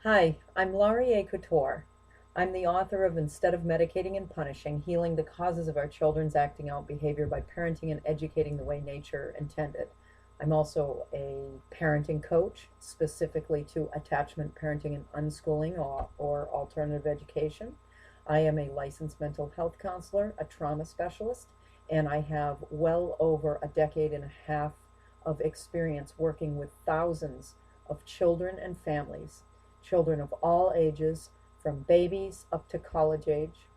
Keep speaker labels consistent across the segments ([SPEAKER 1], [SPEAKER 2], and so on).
[SPEAKER 1] Hi, I'm Laurie Couture. I'm the author of Instead of Medicating and Punishing, Healing the Causes of Our Children's Acting Out Behavior by Parenting and Educating the Way Nature Intended. I'm also a parenting coach, specifically to attachment parenting and unschooling or alternative education. I am a licensed mental health counselor, a trauma specialist, and I have well over a decade and a half of experience working with thousands of children and families, children of all ages, from babies up to college age.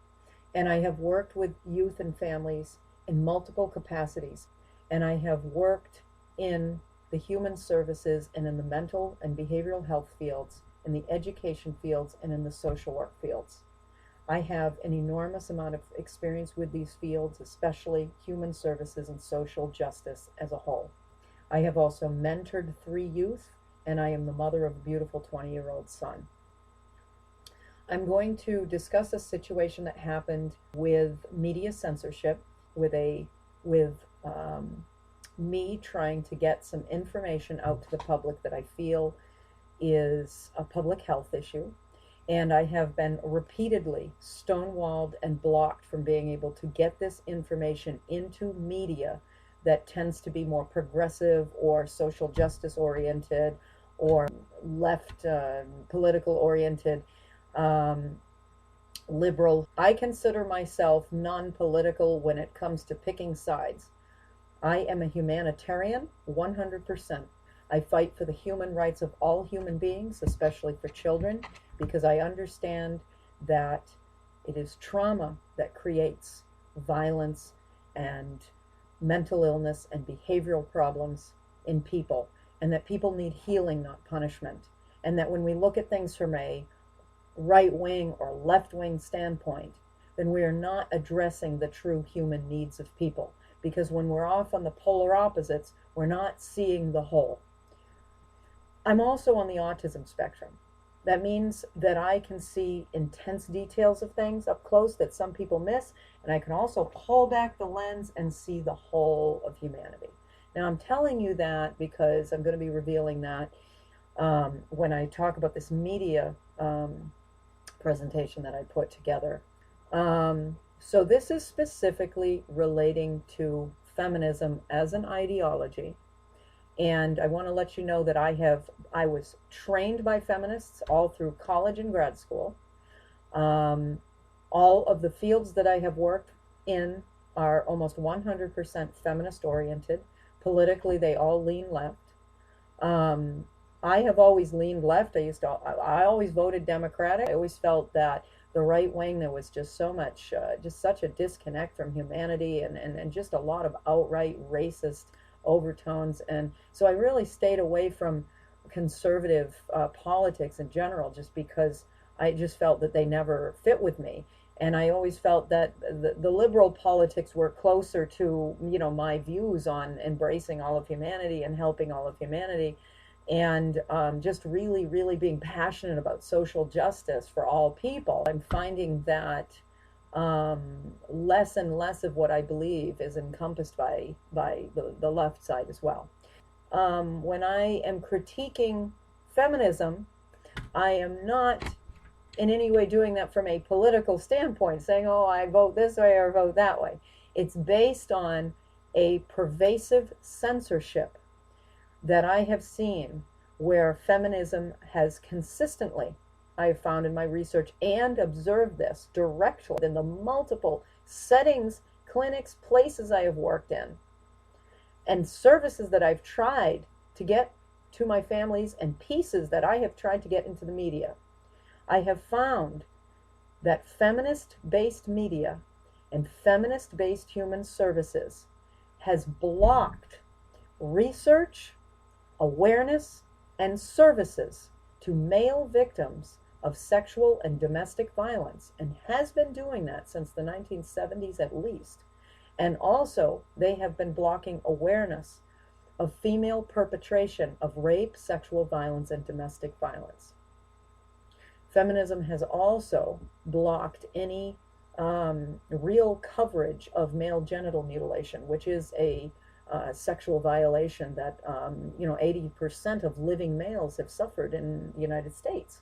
[SPEAKER 1] And I have worked with youth and families in multiple capacities. And I have worked in the human services and in the mental and behavioral health fields, in the education fields, and in the social work fields. I have an enormous amount of experience with these fields, especially human services and social justice as a whole. I have also mentored 3 youth, and I am the mother of a beautiful 20-year-old son. I'm going to discuss a situation that happened with media censorship, with me trying to get some information out to the public that I feel is a public health issue. And I have been repeatedly stonewalled and blocked from being able to get this information into media that tends to be more progressive or social justice oriented or left political oriented, liberal. I consider myself non-political when it comes to picking sides. I am a humanitarian, 100%. I fight for the human rights of all human beings, especially for children, because I understand that it is trauma that creates violence and mental illness and behavioral problems in people, and that people need healing, not punishment. And that when we look at things from a right-wing or left-wing standpoint, then we are not addressing the true human needs of people. Because when we're off on the polar opposites, we're not seeing the whole. I'm also on the autism spectrum. That means that I can see intense details of things up close that some people miss, and I can also pull back the lens and see the whole of humanity. Now, I'm telling you that because I'm going to be revealing that when I talk about this media presentation that I put together. So this is specifically relating to feminism as an ideology. And I want to let you know that I was trained by feminists all through college and grad school. All of the fields that I have worked in are almost 100% feminist oriented. Politically, they all lean left. I have always leaned left. I always voted Democratic. I always felt that the right wing, there was just so much, just such a disconnect from humanity and just a lot of outright racist overtones. And so I really stayed away from conservative politics in general, just because I just felt that they never fit with me. And I always felt that the liberal politics were closer to, my views on embracing all of humanity and helping all of humanity, and just really, really being passionate about social justice for all people. I'm finding that less and less of what I believe is encompassed by the left side as well. When I am critiquing feminism, I am not in any way doing that from a political standpoint, saying, oh, I vote this way or vote that way. It's based on a pervasive censorship that I have seen, where feminism has consistently, I have found in my research and observed this directly in the multiple settings, clinics, places I have worked in, and services that I've tried to get to my families and pieces that I have tried to get into the media. I have found that feminist-based media and feminist-based human services has blocked research, awareness, and services to male victims of sexual and domestic violence, and has been doing that since the 1970s at least. And also, they have been blocking awareness of female perpetration of rape, sexual violence, and domestic violence. Feminism has also blocked any real coverage of male genital mutilation, which is a sexual violation that 80% of living males have suffered in the United States.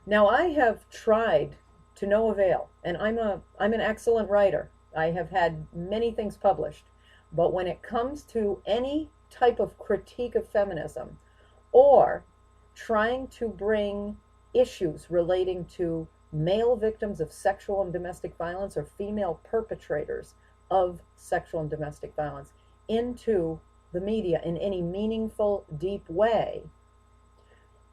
[SPEAKER 1] Now, I have tried to no avail, and I'm an excellent writer. I have had many things published, but when it comes to any type of critique of feminism or trying to bring issues relating to male victims of sexual and domestic violence or female perpetrators of sexual and domestic violence into the media in any meaningful, deep way,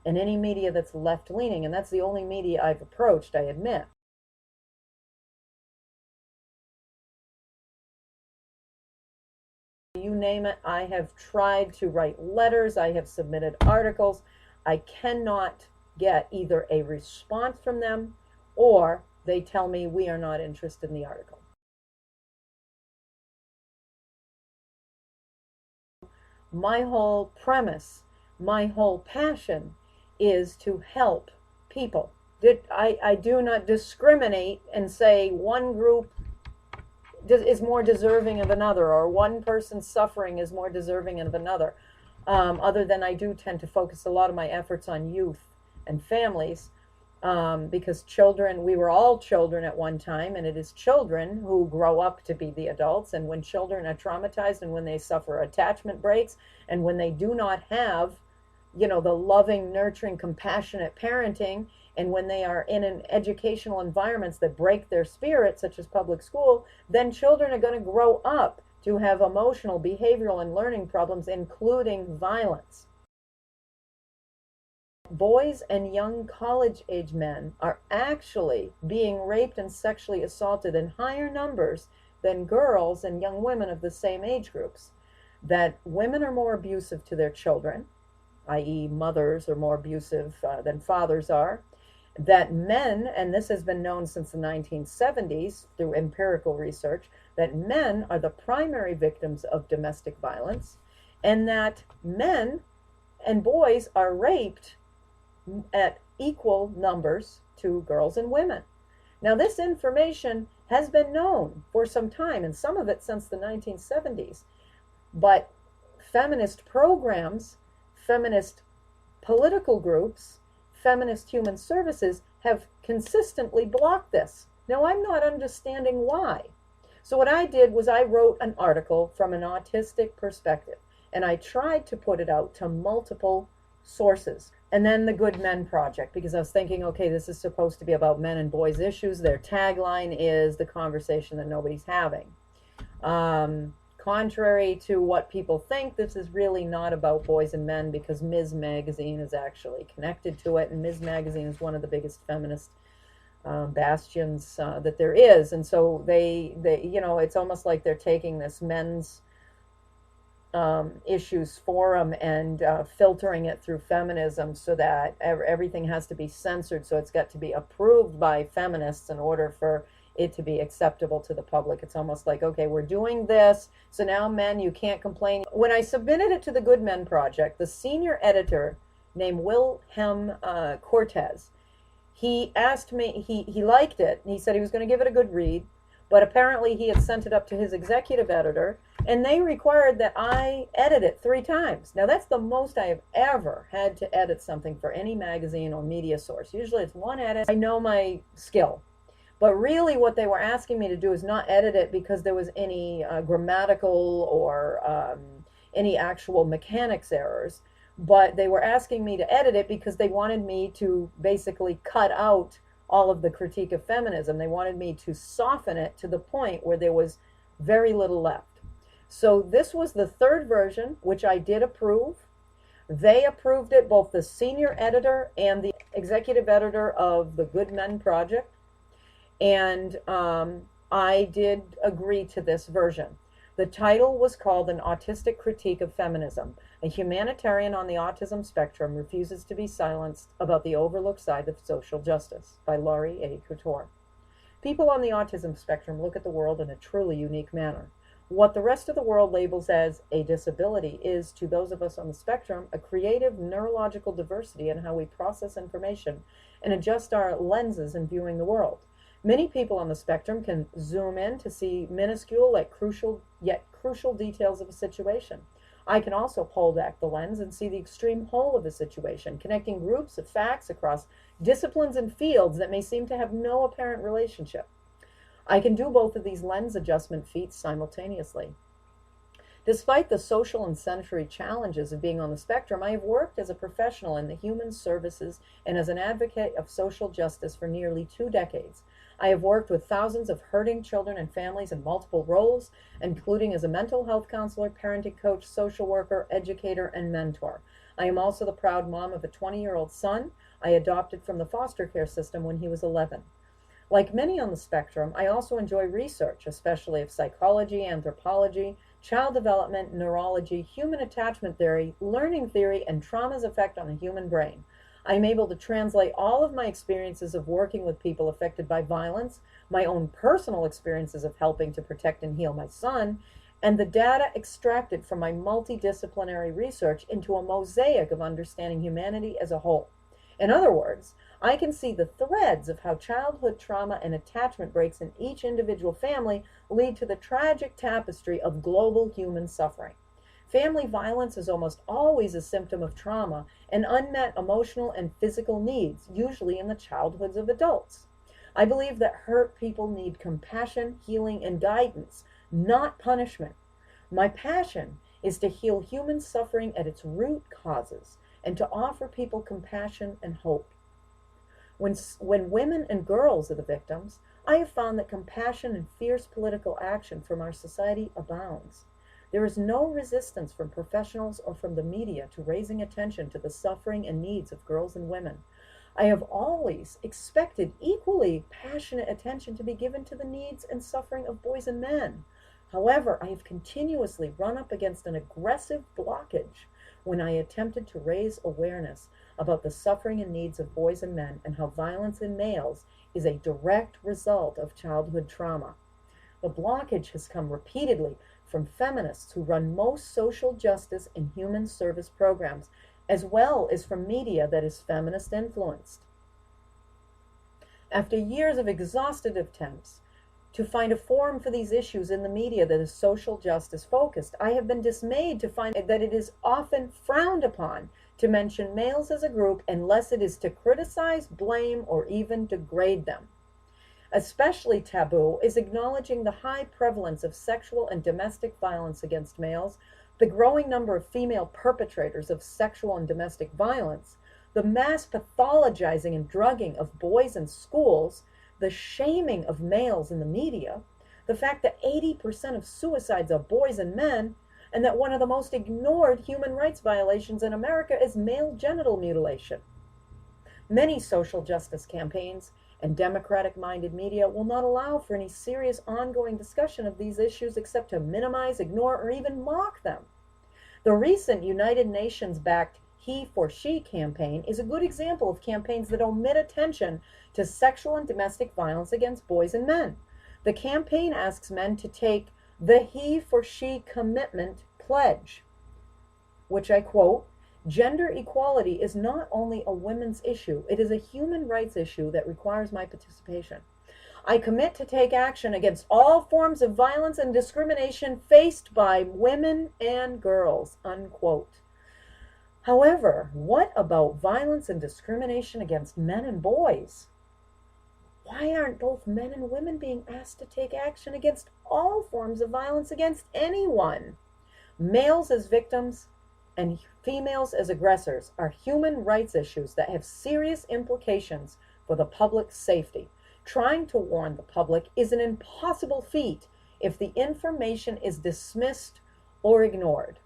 [SPEAKER 1] in any media that's left leaning, and that's the only media I've approached, I admit. You name it, I have tried to write letters, I have submitted articles. I cannot get either a response from them or they tell me we are not interested in the article. My whole premise, my whole passion is to help people. I do not discriminate and say one group is more deserving of another, or one person's suffering is more deserving of another. Other than I do tend to focus a lot of my efforts on youth and families, because children, we were all children at one time, and it is children who grow up to be the adults. And when children are traumatized and when they suffer attachment breaks and when they do not have, the loving, nurturing, compassionate parenting, and when they are in an educational environments that break their spirit, such as public school, then children are going to grow up to have emotional, behavioral, and learning problems, including violence. Boys and young college-age men are actually being raped and sexually assaulted in higher numbers than girls and young women of the same age groups. That women are more abusive to their children, i.e. mothers are more abusive than fathers are. That men, and this has been known since the 1970s through empirical research, that men are the primary victims of domestic violence, and that men and boys are raped at equal numbers to girls and women. Now, this information has been known for some time, and some of it since the 1970s, but feminist programs, feminist political groups, feminist human services have consistently blocked this. Now, I'm not understanding why. So what I did was I wrote an article from an autistic perspective, and I tried to put it out to multiple sources. And then the Good Men Project, because I was thinking, okay, this is supposed to be about men and boys issues. Their tagline is the conversation that nobody's having. Contrary to what people think, this is really not about boys and men, because Ms. Magazine is actually connected to it, and Ms. Magazine is one of the biggest feminist bastions that there is. And so they it's almost like they're taking this men's issues forum and filtering it through feminism so that everything has to be censored, so it's got to be approved by feminists in order for it to be acceptable to the public. It's almost like, okay, we're doing this, so now men, you can't complain. When I submitted it to the Good Men Project, the senior editor named Wilhelm Cortez, he asked me, he liked it, and he said he was going to give it a good read, but apparently he had sent it up to his executive editor, and they required that I edit it 3 times. Now, that's the most I have ever had to edit something for any magazine or media source. Usually it's 1 edit. I know my skill. But really what they were asking me to do is not edit it because there was any grammatical or any actual mechanics errors, but they were asking me to edit it because they wanted me to basically cut out all of the critique of feminism. They wanted me to soften it to the point where there was very little left. So this was the 3rd version, which I did approve. They approved it, both the senior editor and the executive editor of the Good Men Project. And I did agree to this version. The title was called An Autistic Critique of Feminism. A humanitarian on the autism spectrum refuses to be silenced about the overlooked side of social justice, by Laurie A. Couture. People on the autism spectrum look at the world in a truly unique manner. What the rest of the world labels as a disability is, to those of us on the spectrum, a creative neurological diversity in how we process information and adjust our lenses in viewing the world. Many people on the spectrum can zoom in to see minuscule yet crucial details of a situation. I can also pull back the lens and see the extreme whole of the situation, connecting groups of facts across disciplines and fields that may seem to have no apparent relationship. I can do both of these lens adjustment feats simultaneously. Despite the social and sensory challenges of being on the spectrum, I have worked as a professional in the human services and as an advocate of social justice for nearly 2 decades. I have worked with thousands of hurting children and families in multiple roles, including as a mental health counselor, parenting coach, social worker, educator, and mentor. I am also the proud mom of a 20-year-old son I adopted from the foster care system when he was 11. Like many on the spectrum, I also enjoy research, especially of psychology, anthropology, child development, neurology, human attachment theory, learning theory, and trauma's effect on the human brain. I am able to translate all of my experiences of working with people affected by violence, my own personal experiences of helping to protect and heal my son, and the data extracted from my multidisciplinary research into a mosaic of understanding humanity as a whole. In other words, I can see the threads of how childhood trauma and attachment breaks in each individual family lead to the tragic tapestry of global human suffering. Family violence is almost always a symptom of trauma and unmet emotional and physical needs, usually in the childhoods of adults. I believe that hurt people need compassion, healing, and guidance, not punishment. My passion is to heal human suffering at its root causes and to offer people compassion and hope. When women and girls are the victims, I have found that compassion and fierce political action from our society abounds. There is no resistance from professionals or from the media to raising attention to the suffering and needs of girls and women. I have always expected equally passionate attention to be given to the needs and suffering of boys and men. However, I have continuously run up against an aggressive blockage when I attempted to raise awareness about the suffering and needs of boys and men and how violence in males is a direct result of childhood trauma. The blockage has come repeatedly from feminists who run most social justice and human service programs, as well as from media that is feminist influenced. After years of exhaustive attempts to find a forum for these issues in the media that is social justice focused, I have been dismayed to find that it is often frowned upon to mention males as a group unless it is to criticize, blame, or even degrade them. Especially taboo is acknowledging the high prevalence of sexual and domestic violence against males, the growing number of female perpetrators of sexual and domestic violence, the mass pathologizing and drugging of boys in schools, the shaming of males in the media, the fact that 80% of suicides are boys and men, and that one of the most ignored human rights violations in America is male genital mutilation. Many social justice campaigns and democratic-minded media will not allow for any serious ongoing discussion of these issues except to minimize, ignore, or even mock them. The recent United Nations-backed He for She campaign is a good example of campaigns that omit attention to sexual and domestic violence against boys and men. The campaign asks men to take the He for She commitment pledge, which I quote, "Gender equality is not only a women's issue, it is a human rights issue that requires my participation. I commit to take action against all forms of violence and discrimination faced by women and girls," unquote. However, what about violence and discrimination against men and boys? Why aren't both men and women being asked to take action against all forms of violence against anyone? Males as victims and females as aggressors are human rights issues that have serious implications for the public's safety. Trying to warn the public is an impossible feat if the information is dismissed or ignored.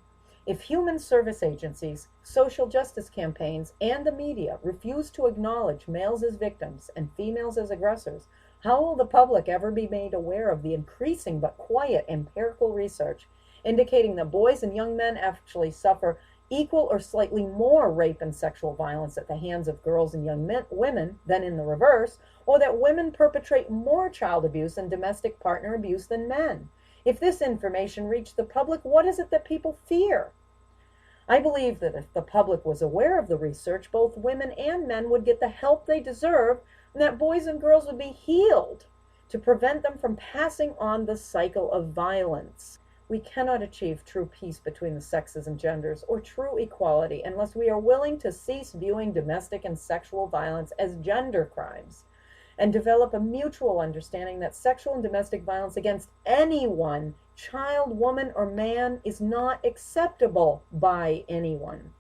[SPEAKER 1] If human service agencies, social justice campaigns, and the media refuse to acknowledge males as victims and females as aggressors, how will the public ever be made aware of the increasing but quiet empirical research indicating that boys and young men actually suffer equal or slightly more rape and sexual violence at the hands of girls and young women than in the reverse, or that women perpetrate more child abuse and domestic partner abuse than men? If this information reached the public, what is it that people fear? I believe that if the public was aware of the research, both women and men would get the help they deserve, and that boys and girls would be healed to prevent them from passing on the cycle of violence. We cannot achieve true peace between the sexes and genders or true equality unless we are willing to cease viewing domestic and sexual violence as gender crimes and develop a mutual understanding that sexual and domestic violence against anyone, child, woman, or man, is not acceptable by anyone.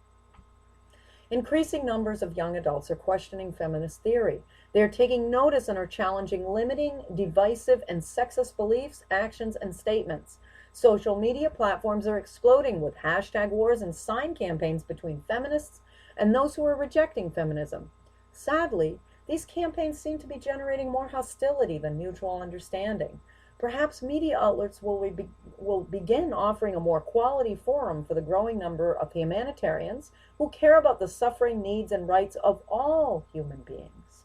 [SPEAKER 1] Increasing numbers of young adults are questioning feminist theory. They are taking notice and are challenging limiting, divisive, and sexist beliefs, actions, and statements. Social media platforms are exploding with hashtag wars and sign campaigns between feminists and those who are rejecting feminism. Sadly, these campaigns seem to be generating more hostility than mutual understanding. Perhaps media outlets will begin offering a more quality forum for the growing number of humanitarians who care about the suffering, needs, and rights of all human beings.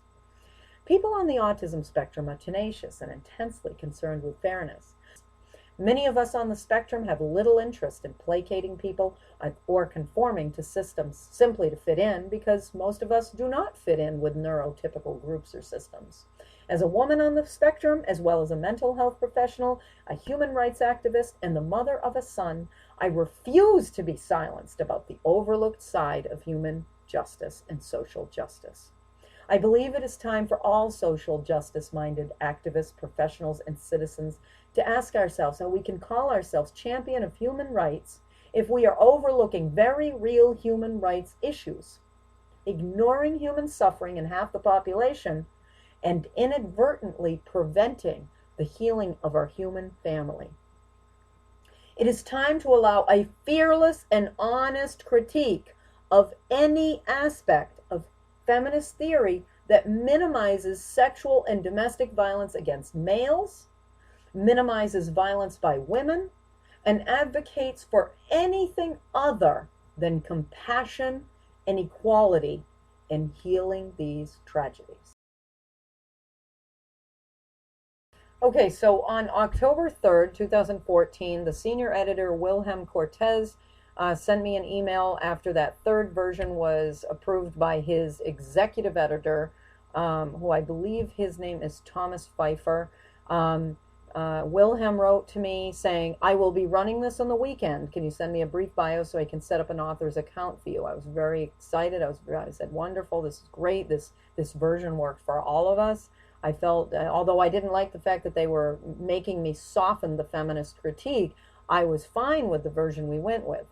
[SPEAKER 1] People on the autism spectrum are tenacious and intensely concerned with fairness. Many of us on the spectrum have little interest in placating people or conforming to systems simply to fit in, because most of us do not fit in with neurotypical groups or systems. As a woman on the spectrum, as well as a mental health professional, a human rights activist, and the mother of a son, I refuse to be silenced about the overlooked side of human justice and social justice. I believe it is time for all social justice-minded activists, professionals, and citizens to ask ourselves how we can call ourselves champion of human rights if we are overlooking very real human rights issues, ignoring human suffering in half the population, and inadvertently preventing the healing of our human family. It is time to allow a fearless and honest critique of any aspect of feminist theory that minimizes sexual and domestic violence against males, minimizes violence by women, and advocates for anything other than compassion and equality in healing these tragedies. Okay, so on October 3rd, 2014, the senior editor Wilhelm Cortez sent me an email after that third version was approved by his executive editor, who I believe his name is Thomas Pfeiffer. Wilhelm wrote to me saying, I will be running this on the weekend. Can you send me a brief bio so I can set up an author's account for you? I was very excited. I said, wonderful, this is great. This version worked for all of us. I felt, although I didn't like the fact that they were making me soften the feminist critique, I was fine with the version we went with.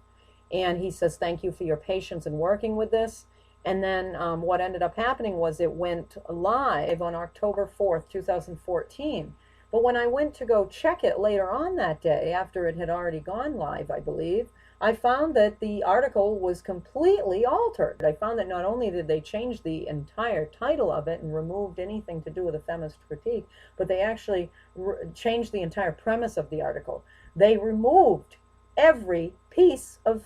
[SPEAKER 1] And he says, thank you for your patience in working with this. And then what ended up happening was it went live on October 4th, 2014. But when I went to go check it later on that day, after it had already gone live, I believe, I found that the article was completely altered. I found that not only did they change the entire title of it and removed anything to do with a feminist critique, but they actually changed the entire premise of the article. They removed every piece of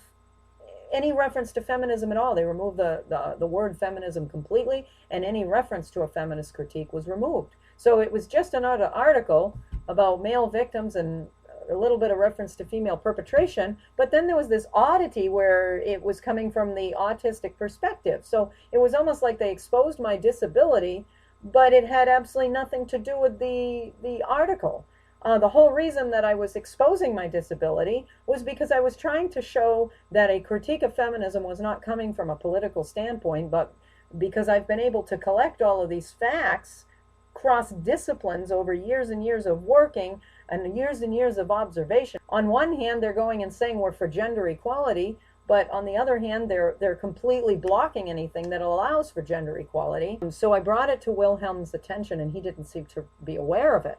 [SPEAKER 1] any reference to feminism at all. They removed the word feminism completely, and any reference to a feminist critique was removed. So it was just another article about male victims and a little bit of reference to female perpetration, but then there was this oddity where it was coming from the autistic perspective. So it was almost like they exposed my disability, but it had absolutely nothing to do with the article. The whole reason that I was exposing my disability was because I was trying to show that a critique of feminism was not coming from a political standpoint, but because I've been able to collect all of these facts cross disciplines over years and years of working and years of observation. On one hand, they're going and saying we're for gender equality, but on the other hand, they're completely blocking anything that allows for gender equality. So I brought it to Wilhelm's attention, and he didn't seem to be aware of it.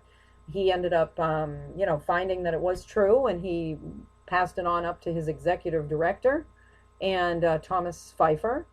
[SPEAKER 1] He ended up, finding that it was true, and he passed it on up to his executive director, and Thomas Pfeiffer.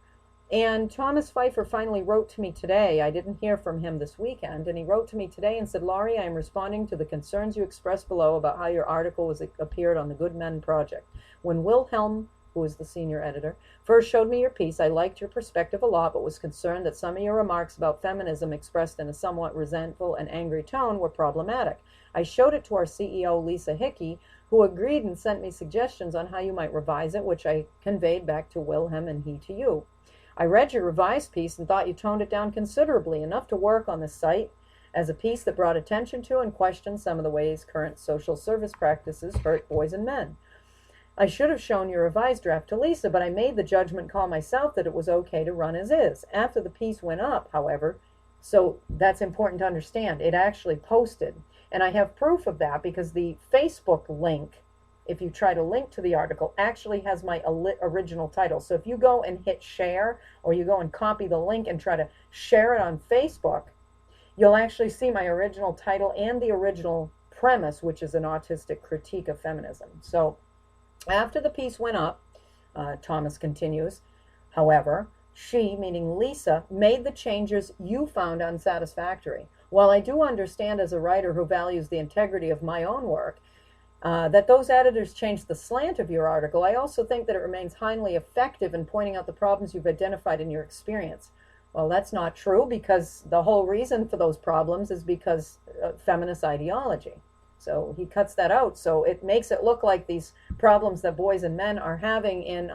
[SPEAKER 1] And Thomas Pfeiffer finally wrote to me today. I didn't hear from him this weekend, and he wrote to me today and said, Laurie, I am responding to the concerns you expressed below about how your article appeared on the Good Men Project. When Wilhelm, who is the senior editor, first showed me your piece, I liked your perspective a lot, but was concerned that some of your remarks about feminism expressed in a somewhat resentful and angry tone were problematic. I showed it to our CEO, Lisa Hickey, who agreed and sent me suggestions on how you might revise it, which I conveyed back to Wilhelm and he to you. I read your revised piece and thought you toned it down considerably, enough to work on the site, as a piece that brought attention to and questioned some of the ways current social service practices hurt boys and men. I should have shown your revised draft to Lisa, but I made the judgment call myself that it was okay to run as is. After the piece went up, however, so that's important to understand, it actually posted. And I have proof of that because the Facebook link, if you try to link to the article, actually has my original title. So if you go and hit share, or you go and copy the link and try to share it on Facebook, you'll actually see my original title and the original premise, which is an autistic critique of feminism. So after the piece went up, Thomas continues, however, she, meaning Lisa, made the changes you found unsatisfactory. While I do understand as a writer who values the integrity of my own work, that those editors changed the slant of your article, I also think that it remains highly effective in pointing out the problems you've identified in your experience. Well, that's not true, because the whole reason for those problems is because of feminist ideology. So he cuts that out. So it makes it look like these problems that boys and men are having in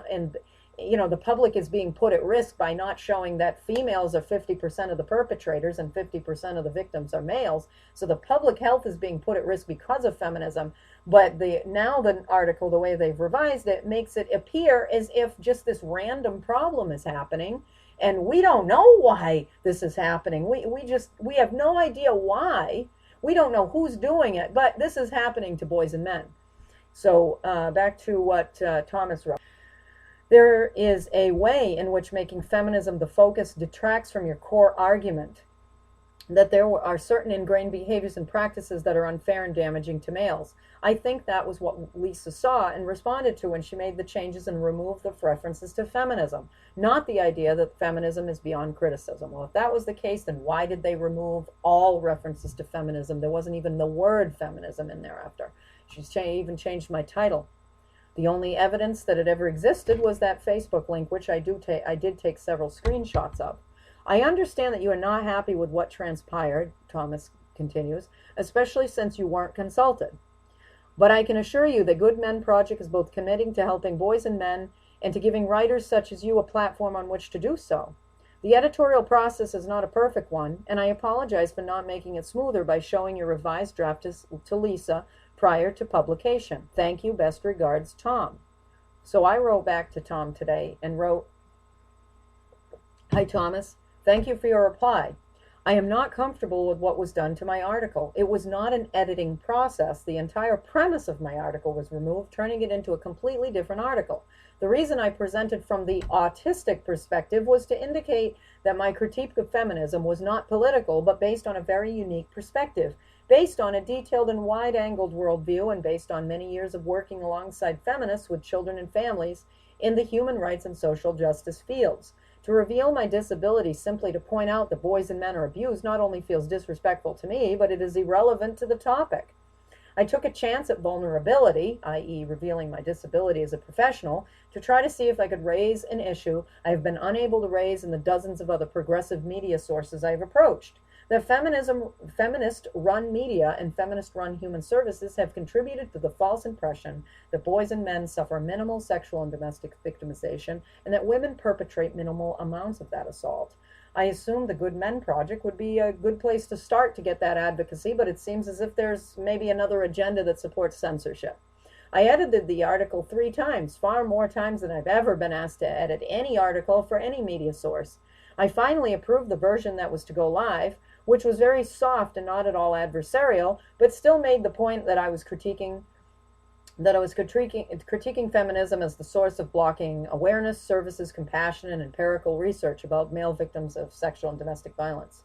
[SPEAKER 1] the public is being put at risk by not showing that females are 50% of the perpetrators and 50% of the victims are males. So the public health is being put at risk because of feminism. But now the article, the way they've revised it, makes it appear as if just this random problem is happening. And we don't know why this is happening. We have no idea why. We don't know who's doing it, but this is happening to boys and men. So back to what Thomas wrote. There is a way in which making feminism the focus detracts from your core argument that there are certain ingrained behaviors and practices that are unfair and damaging to males. I think that was what Lisa saw and responded to when she made the changes and removed the references to feminism, not the idea that feminism is beyond criticism. Well, if that was the case, then why did they remove all references to feminism? There wasn't even the word feminism in there after. She's even changed my title. The only evidence that it ever existed was that Facebook link, which I did take several screenshots of. I understand that you are not happy with what transpired, Thomas continues, especially since you weren't consulted. But I can assure you that Good Men Project is both committing to helping boys and men and to giving writers such as you a platform on which to do so. The editorial process is not a perfect one, and I apologize for not making it smoother by showing your revised draft to Lisa prior to publication. Thank you. Best regards, Tom. So I wrote back to Tom today and wrote, Hi, Thomas. Thank you for your reply. I am not comfortable with what was done to my article. It was not an editing process. The entire premise of my article was removed, turning it into a completely different article. The reason I presented from the autistic perspective was to indicate that my critique of feminism was not political, but based on a very unique perspective, based on a detailed and wide-angled worldview, and based on many years of working alongside feminists with children and families in the human rights and social justice fields. To reveal my disability simply to point out that boys and men are abused not only feels disrespectful to me, but it is irrelevant to the topic. I took a chance at vulnerability, i.e. revealing my disability as a professional, to try to see if I could raise an issue I have been unable to raise in the dozens of other progressive media sources I have approached. That feminist-run media and feminist-run human services have contributed to the false impression that boys and men suffer minimal sexual and domestic victimization, and that women perpetrate minimal amounts of that assault. I assumed the Good Men Project would be a good place to start to get that advocacy, but it seems as if there's maybe another agenda that supports censorship. I edited the article 3 times, far more times than I've ever been asked to edit any article for any media source. I finally approved the version that was to go live, which was very soft and not at all adversarial, but still made the point that I was critiquing feminism as the source of blocking awareness, services, compassion, and empirical research about male victims of sexual and domestic violence.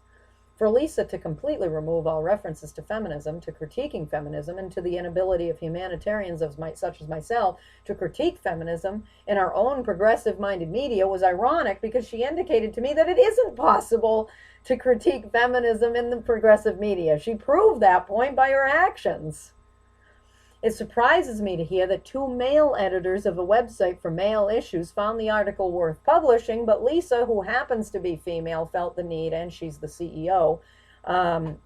[SPEAKER 1] For Lisa to completely remove all references to feminism, to critiquing feminism, and to the inability of humanitarians such as myself to critique feminism in our own progressive-minded media was ironic, because she indicated to me that it isn't possible to critique feminism in the progressive media. She proved that point by her actions. It surprises me to hear that 2 male editors of a website for male issues found the article worth publishing, but Lisa, who happens to be female, felt the need, and she's the CEO,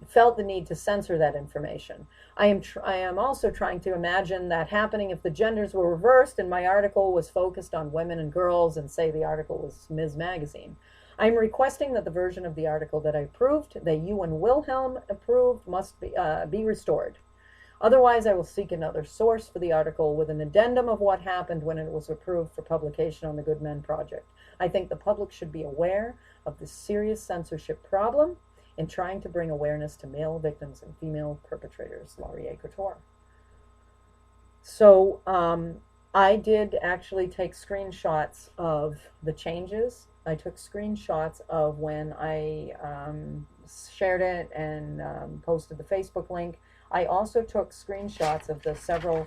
[SPEAKER 1] felt the need to censor that information. I am also trying to imagine that happening if the genders were reversed and my article was focused on women and girls, and say the article was Ms. Magazine. I'm requesting that the version of the article that I approved, that you and Wilhelm approved, must be restored. Otherwise, I will seek another source for the article with an addendum of what happened when it was approved for publication on the Good Men Project. I think the public should be aware of this serious censorship problem in trying to bring awareness to male victims and female perpetrators. Laurier Couture. So I did actually take screenshots of the changes. I took screenshots of when I shared it and posted the Facebook link. I also took screenshots of the several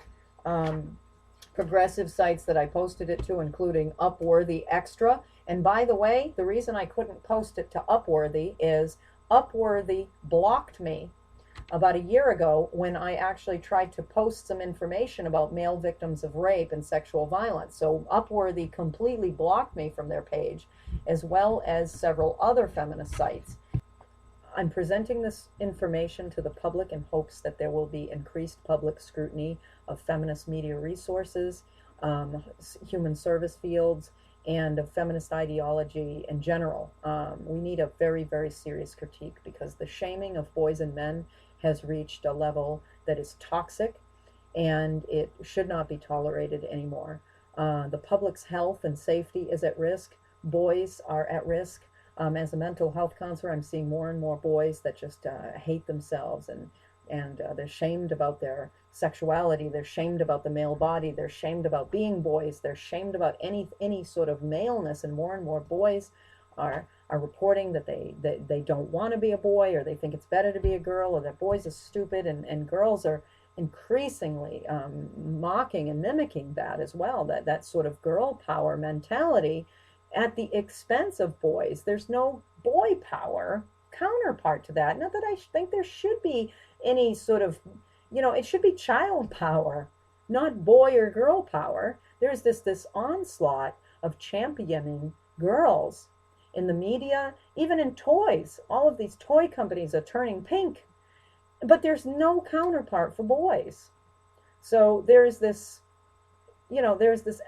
[SPEAKER 1] progressive sites that I posted it to, including Upworthy Extra. And by the way, the reason I couldn't post it to Upworthy is Upworthy blocked me about a year ago when I actually tried to post some information about male victims of rape and sexual violence. So Upworthy completely blocked me from their page, as well as several other feminist sites. I'm presenting this information to the public in hopes that there will be increased public scrutiny of feminist media resources, human service fields, and of feminist ideology in general. We need a very, very serious critique, because the shaming of boys and men has reached a level that is toxic, and it should not be tolerated anymore. The public's health and safety is at risk. Boys are at risk. As a mental health counselor, I'm seeing more and more boys that just hate themselves, and they're shamed about their sexuality. They're shamed about the male body. They're shamed about being boys. They're shamed about any sort of maleness, and more boys are reporting that they don't want to be a boy, or they think it's better to be a girl, or that boys are stupid, and girls are increasingly mocking and mimicking that as well, that sort of girl power mentality at the expense of boys. There's no boy power counterpart to that. Not that I think there should be any sort of, it should be child power, not boy or girl power. There's this onslaught of championing girls in the media, even in toys. All of these toy companies are turning pink, but there's no counterpart for boys. So there's this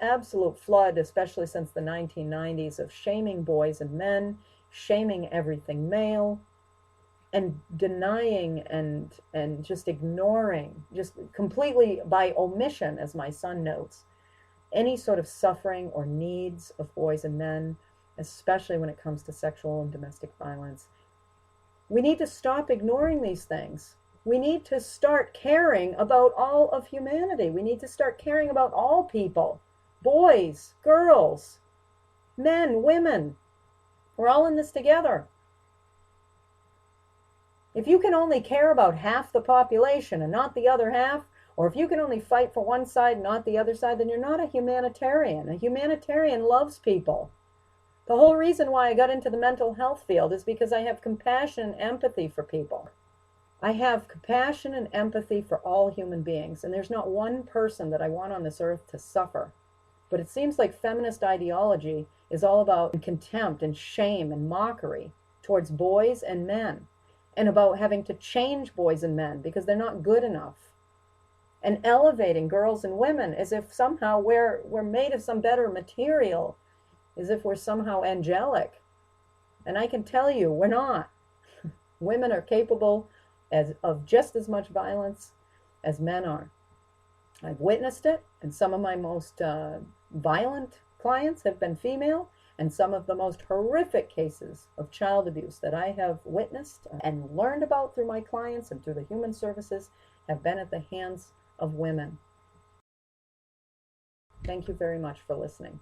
[SPEAKER 1] absolute flood, especially since the 1990s, of shaming boys and men, shaming everything male, and denying and just ignoring, just completely by omission, as my son notes, any sort of suffering or needs of boys and men, especially when it comes to sexual and domestic violence. We need to stop ignoring these things. We need to start caring about all of humanity. We need to start caring about all people, boys, girls, men, women. We're all in this together. If you can only care about half the population and not the other half, or if you can only fight for one side and not the other side, then you're not a humanitarian. A humanitarian loves people. The whole reason why I got into the mental health field is because I have compassion and empathy for people. I have compassion and empathy for all human beings, and there's not one person that I want on this earth to suffer. But it seems like feminist ideology is all about contempt and shame and mockery towards boys and men, and about having to change boys and men because they're not good enough, and elevating girls and women as if somehow we're made of some better material, as if we're somehow angelic. And I can tell you, we're not. Women are capable of just as much violence as men are. I've witnessed it, and some of my most violent clients have been female, and some of the most horrific cases of child abuse that I have witnessed and learned about through my clients and through the human services have been at the hands of women. Thank you very much for listening.